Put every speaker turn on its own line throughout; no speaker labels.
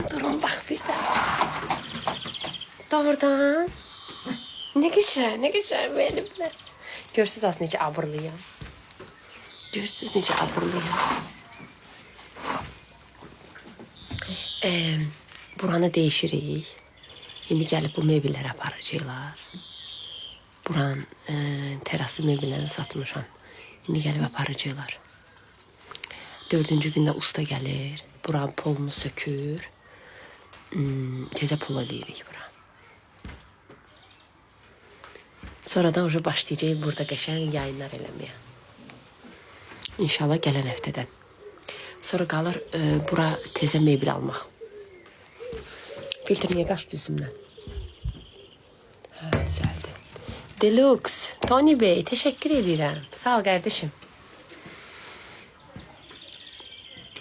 Durun bak bir de. Doğrudan. Ne güzel benimle. Görürsünüz aslında necə abırlıyam. Görürsünüz necə abırlıyam. Buranı değişirik. İndi gəlib bu mebelləri aparacaqlar. Buranın terası mebellərini satmışam. İndi gəlib aparacaqlar. 4-cü gündə usta gəlir. Buranın polunu sökür. Tezə pol eləyirik bura. Sonradan уже başlayacağıq burada qəşəng yayınlar eləməyə. İnşallah gələn həftədən. Sonra qalır bura tezə mebel almaq. Filtre niyə qaçdı üzümdən? Hə, düzəldi. Deluxe, Tony Bey, teşekkür edirəm. Sağ ol kardeşim.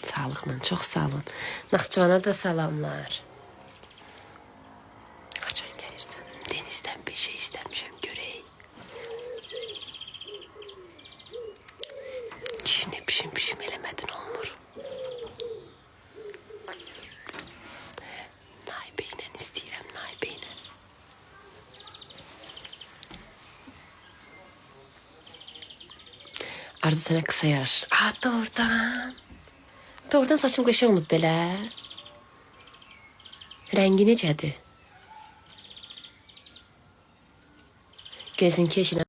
Sağlıqla, çox sağ olun. Naxçıvana da salamlar. Haçan gəlirsən? Denizdən bir şey istəmişəm, görək. Kişini pişim eləmədin olmur. Naibeylə istəyirəm, naibeylə. Arzu sənə qısa yaraşır. Doğrudan. Doğrudan saçım qəşəng olub belə. Rəngi necədir? Gəzinki eşinə